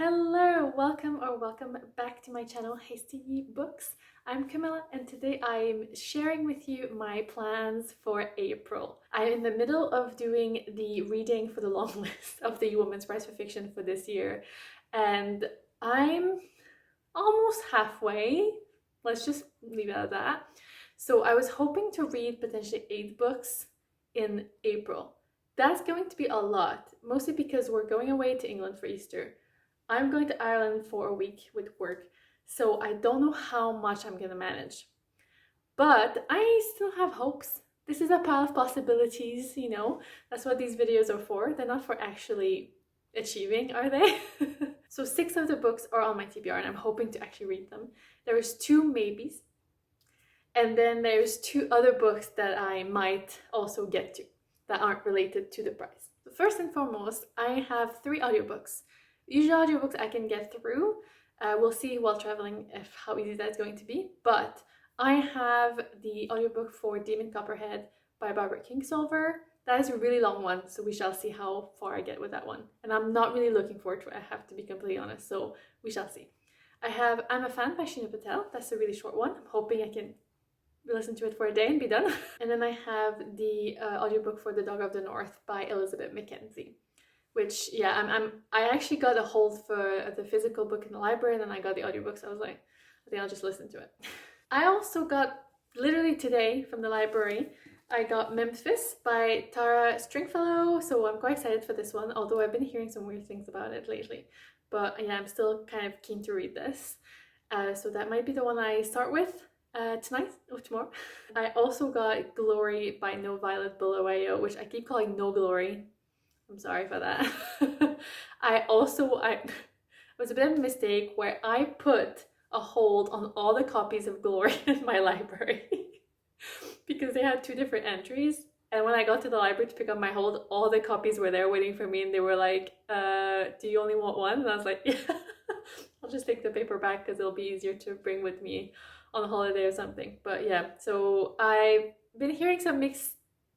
Hello, welcome back to my channel, Hasty Books. I'm Camila and today I'm sharing with you my plans for April. I'm in the middle of doing the reading for the long list of the Women's Prize for Fiction for this year, and I'm almost halfway. Let's just leave it at that. So I was hoping to read potentially 8 books in April. That's going to be a lot, mostly because we're going away to England for Easter. I'm going to Ireland for a week with work, so I don't know how much I'm gonna manage. But I still have hopes. This is a pile of possibilities, you know? That's what these videos are for. They're not for actually achieving, are they? So 6 of the books are on my TBR and I'm hoping to actually read them. There's 2 maybes. And then there's 2 other books that I might also get to that aren't related to the prize. First and foremost, I have 3 audiobooks. Usually audiobooks I can get through. We'll see while traveling how easy that's going to be. But I have the audiobook for Demon Copperhead by Barbara Kingsolver. That is a really long one, so we shall see how far I get with that one. And I'm not really looking forward to it, I have to be completely honest, so we shall see. I have I'm a Fan by Sheena Patel. That's a really short one. I'm hoping I can listen to it for a day and be done. And then I have the audiobook for The Dog of the North by Elizabeth McKenzie. Which, yeah, I actually got a hold for the physical book in the library, and then I got the audiobook, so I was like, I think I'll just listen to it. I also got, literally today from the library, I got Memphis by Stringfellow, so I'm quite excited for this one, although I've been hearing some weird things about it lately. But yeah, I'm still kind of keen to read this. So that might be the one I start with tonight or tomorrow. I also got Glory by NoViolet Bulawayo, which I keep calling No Glory. I'm sorry for that. It was a bit of a mistake where I put a hold on all the copies of Glory in my library because they had 2 different entries. And when I got to the library to pick up my hold, all the copies were there waiting for me, and they were like, do you only want one? And I was like, yeah, I'll just take the paperback because it'll be easier to bring with me on a holiday or something. But yeah, so I've been hearing some mixed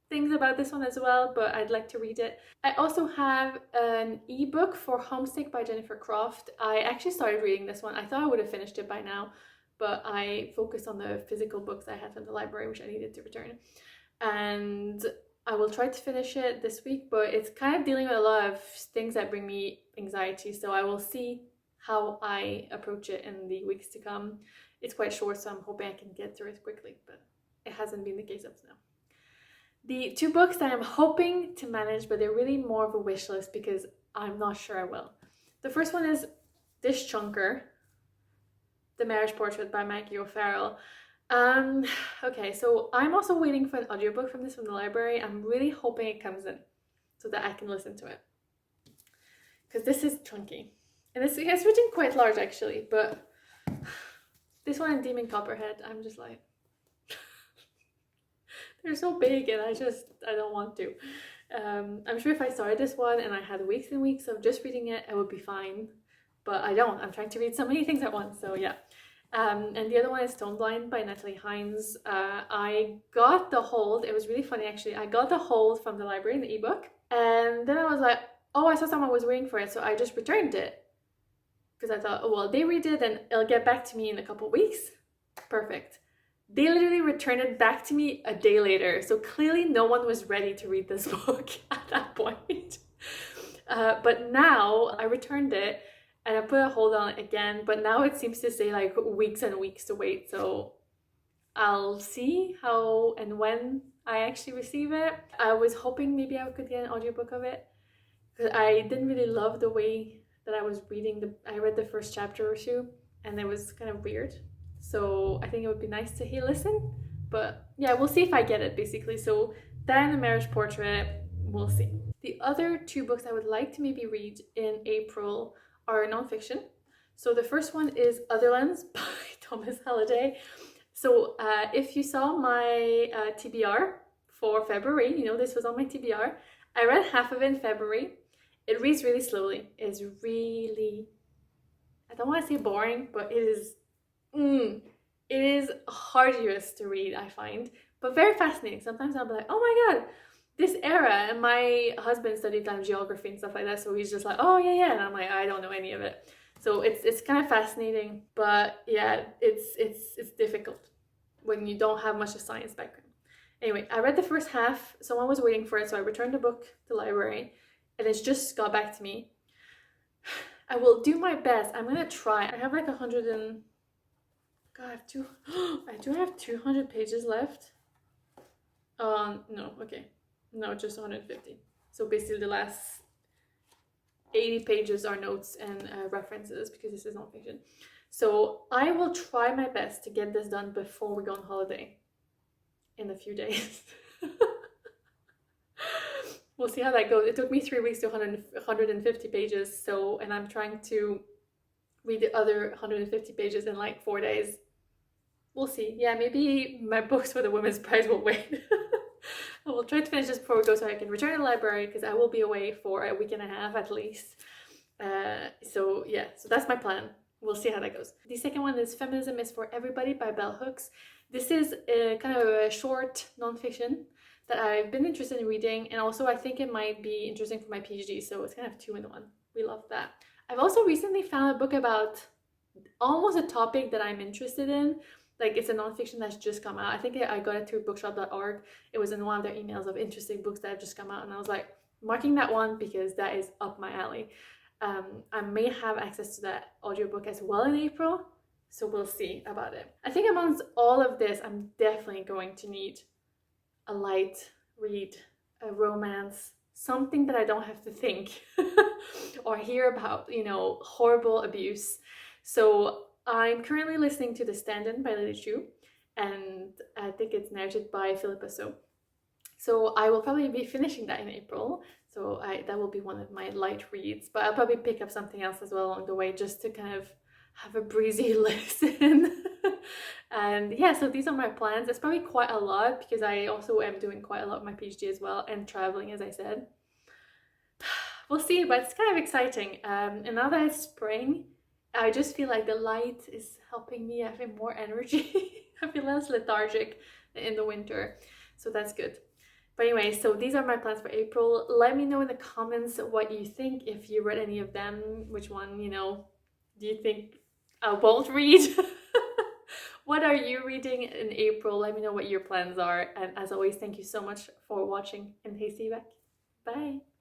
things about this one as well, but I'd like to read it. I also have an ebook for Homesick by Jennifer Croft. I actually started reading this one. I thought I would have finished it by now, but I focused on the physical books I had from the library, which I needed to return. And I will try to finish it this week, but it's kind of dealing with a lot of things that bring me anxiety, so I will see how I approach it in the weeks to come. It's quite short, so I'm hoping I can get through it quickly, but it hasn't been the case up to now. The 2 books that I'm hoping to manage, but they're really more of a wish list because I'm not sure I will. The first one is this chunker, The Marriage Portrait by Maggie O'Farrell. Okay, so I'm also waiting for an audiobook from this from the library. I'm really hoping it comes in so that I can listen to it. Because this is chunky. And it's written quite large actually, but this one and Demon Copperhead, I'm just like, they're so big and I don't want to. I'm sure if I started this one and I had weeks and weeks of just reading it, I would be fine. But I don't. I'm trying to read so many things at once, so yeah. And the other one is Stone Blind by Natalie Haynes. I got the hold. It was really funny actually. I got the hold from the library in the ebook. And then I was like, oh, I saw someone was waiting for it, so I just returned it. Because I thought, oh, well, they read it and it'll get back to me in a couple weeks. Perfect. They literally returned it back to me a day later, so clearly no one was ready to read this book at that point. But now I returned it and I put a hold on it again, but now it seems to say like weeks and weeks to wait, so I'll see how and when I actually receive it. I was hoping maybe I could get an audiobook of it, because I didn't really love the way that I was reading. I read the first chapter or 2 and it was kind of weird. So I think it would be nice to listen, but yeah, we'll see if I get it basically. So that and The Marriage Portrait, we'll see. The other 2 books I would like to maybe read in April are nonfiction. So the first one is Otherlands by Thomas Halliday. So if you saw my TBR for February, you know this was on my TBR. I read half of it in February. It reads really slowly. It's really, I don't want to say boring, but it is arduous to read, I find, but very fascinating. Sometimes I'll be like, oh my god, this era, and my husband studied kind of geography and stuff like that, so he's just like, oh yeah, and I'm like, I don't know any of it. So it's kind of fascinating, but yeah, it's difficult when you don't have much of science background. Anyway, I read the first half. Someone was waiting for it, so I returned the book to the library, and it's just got back to me. I will do my best. I'm gonna try. I have like 100 and God, I do have 200 pages left. No, okay. No, just 150. So basically the last 80 pages are notes and references, because this is nonfiction. So I will try my best to get this done before we go on holiday in a few days. We'll see how that goes. It took me 3 weeks to 150 pages, so, and I'm trying to read the other 150 pages in like 4 days. We'll see. Yeah, maybe my books for the Women's Prize will wait. I will try to finish this before we go so I can return to the library, because I will be away for a week and a half at least. So yeah, so that's my plan. We'll see how that goes. The second one is Feminism is for Everybody by Bell Hooks. This is kind of a short nonfiction that I've been interested in reading, and also I think it might be interesting for my PhD, so it's kind of 2 in 1. We love that. I've also recently found a book about almost a topic that I'm interested in. Like, it's a nonfiction that's just come out. I think I got it through bookshop.org. It was in one of their emails of interesting books that have just come out, and I was like, marking that one because that is up my alley. I may have access to that audiobook as well in April, so we'll see about it. I think amongst all of this, I'm definitely going to need a light read, a romance, something that I don't have to think or hear about, you know, horrible abuse. So I'm currently listening to The Stand-In by Lily Chu, and I think it's narrated by Philippa So. So I will probably be finishing that in April. So that will be one of my light reads, but I'll probably pick up something else as well along the way, just to kind of have a breezy listen. And yeah, so these are my plans. It's probably quite a lot because I also am doing quite a lot of my PhD as well, and traveling, as I said. We'll see, but it's kind of exciting. And now that it's spring, I just feel like the light is helping me have more energy. I feel less lethargic in the winter, so that's good. But anyway, so these are my plans for April. Let me know in the comments what you think, if you read any of them, which one, you know, do you think I won't read? What are you reading in April? Let me know what your plans are. And as always, thank you so much for watching, and see you back. Bye.